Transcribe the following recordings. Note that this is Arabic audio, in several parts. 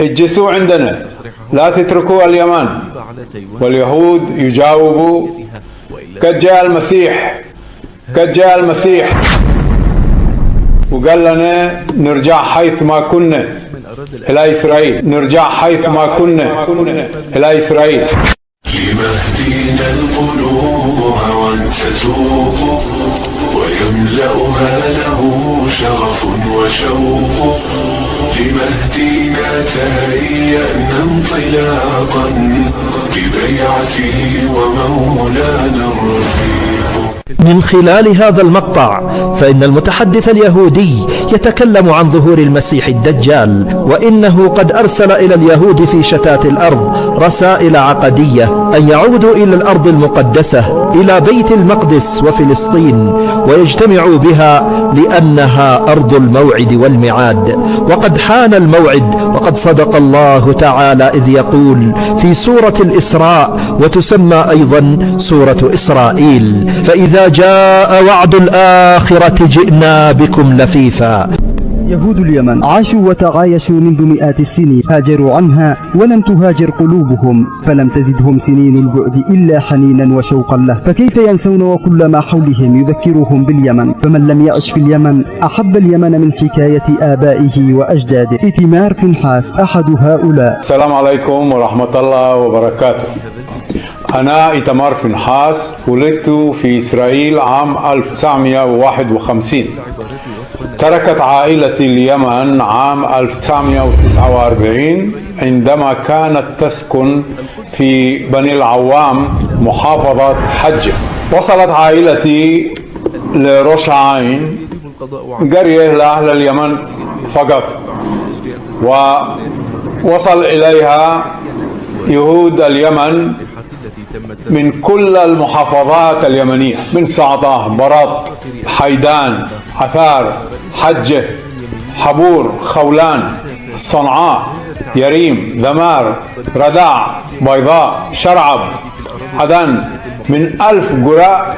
اجلسوا عندنا، لا تتركوا اليمن. واليهود يجاوبوا: قد جاء المسيح، قد جاء المسيح. وقال لنا نرجع حيث ما كنا إلى إسرائيل، نرجع حيث ما كنا إلى إسرائيل. لمهدينا القلوب هوى تذوق ويملأها له شغف وشوق، لمهدينا تهيأنا انطلاقا ببيعته ومولانا الرفيق. من خلال هذا المقطع فإن المتحدث اليهودي يتكلم عن ظهور المسيح الدجال، وإنه قد أرسل إلى اليهود في شتات الأرض رسائل عقدية أن يعودوا إلى الأرض المقدسة، إلى بيت المقدس وفلسطين، ويجتمعوا بها لأنها أرض الموعد والميعاد. وقد حان الموعد، وقد صدق الله تعالى إذ يقول في سورة الإسراء، وتسمى أيضا سورة إسرائيل: فإذا جاء وعد الآخرة جئنا بكم لفيفا. يهود اليمن عاشوا وتعايشوا منذ مئات السنين، هاجروا عنها ولم تهاجر قلوبهم، فلم تزدهم سنين البعد إلا حنينا وشوقا له، فكيف ينسون وكل ما حولهم يذكرهم باليمن؟ فمن لم يعش في اليمن أحب اليمن من حكاية آبائه وأجداده. إتمار فنحاس أحد هؤلاء. السلام عليكم ورحمة الله وبركاته. أنا إتمار فنحاس، ولدت في إسرائيل عام 1951. تركت عائلتي اليمن عام 1949 عندما كانت تسكن في بني العوام محافظة حجة. وصلت عائلتي لراس العين، قرية لأهل اليمن فقط، ووصل إليها يهود اليمن من كل المحافظات اليمنية، من سعطة، برط، حيدان، عثار، حجة، حبور، خولان، صنعاء، يريم، ذمار، رداع، بيضاء، شرعب، عدن، من 1000 قرى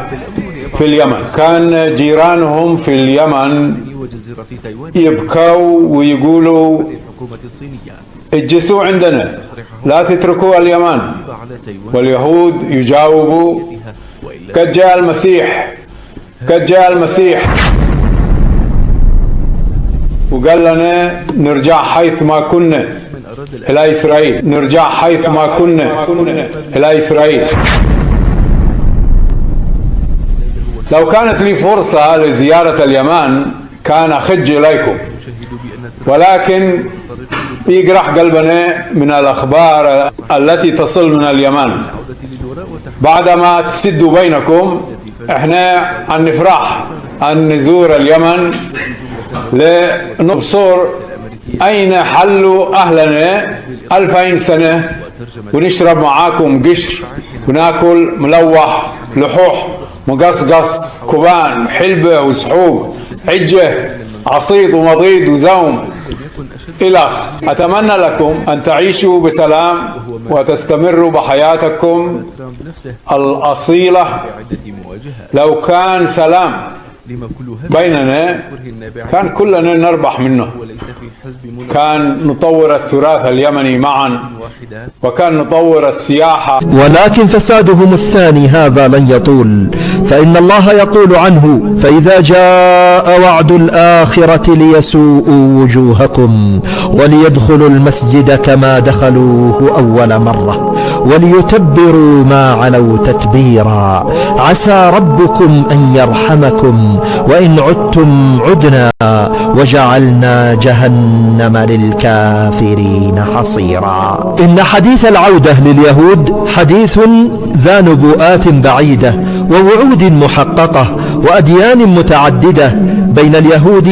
في اليمن. كان جيرانهم في اليمن يبكوا ويقولوا: اجلسوا عندنا، لا تتركوا اليمن. واليهود يجاوبوا: قد جاء المسيح، قد جاء المسيح. وقال لنا نرجع حيث ما كنا إلى إسرائيل، نرجع حيث ما كنا إلى إسرائيل. لو كانت لي فرصة لزيارة اليمن كان أخج إليكم، ولكن يجرح قلبنا من الأخبار التي تصل من اليمن. بعدما تسدوا بينكم، احنا عن نفرح أن نزور اليمن لنبصر أين حلوا أهلنا 2000 سنة، ونشرب معاكم قشر، وناكل ملوح، لحوح، مقصقص، كوبان، حلبة وسحوب، عجة، عصيد ومضيد وزوم إلخ. أتمنى لكم أن تعيشوا بسلام وتستمروا بحياتكم الأصيلة. لو كان سلام بيننا كان كلنا نربح منه، كان نطور التراث اليمني معا، وكان نطور السياحة. ولكن فسادهم الثاني هذا لن يطول، فإن الله يقول عنه: فإذا جاء وعد الآخرة ليسوءوا وجوهكم وليدخلوا المسجد كما دخلوه أول مرة وليتبروا ما علوا تتبيرا، عسى ربكم أن يرحمكم وإن عدتم عدنا وجعلنا جهنم للكافرين حصيرا. إن حديث العودة لليهود حديث ذا نبوءات بعيدة ووعود محققة وأديان متعددة بين اليهود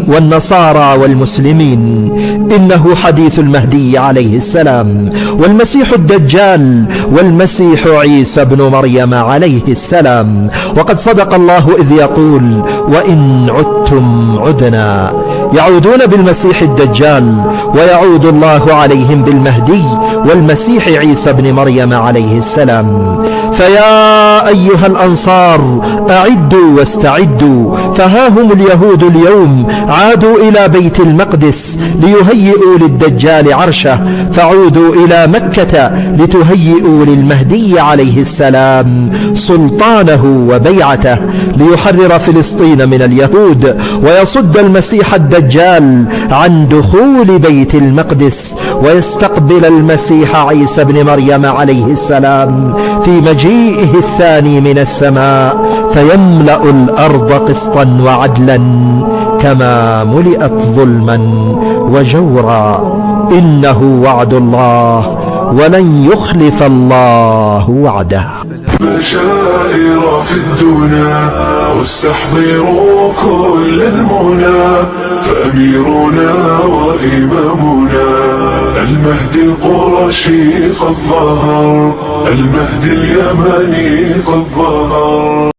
والنصارى والمسلمين. إنه حديث المهدي عليه السلام، والمسيح الدجال، والمسيح عيسى بن مريم عليه السلام. وقد صدق الله إذ يقول: وإن عدتم عدنا. يعودون بالمسيح الدجال، ويعود الله عليهم بالمهدي والمسيح عيسى بن مريم عليه السلام. فيا أيها الأنصار أعدوا واستعدوا، فها هم اليهود اليوم عادوا إلى بيت المقدس ليهيئوا للدجال عرشه، فعودوا إلى مكة لتهيئوا للمهدي عليه السلام سلطانه وبيعته، ليحرر فلسطين من اليهود ويصد المسيح الدجال عن دخول بيت المقدس، ويستقبل المسيح عيسى بن مريم عليه السلام في مجيئه الثاني من السماء، فيملأ الأرض قسطا وعدلا كما ملئت ظلما وجورا. إنه وعد الله ولن يخلف الله وعده. بشائر في الدنا واستحضروا كل المنى، فأميرنا وإمامنا المهدي القرشي قد ظهر، المهدي اليماني قد ظهر.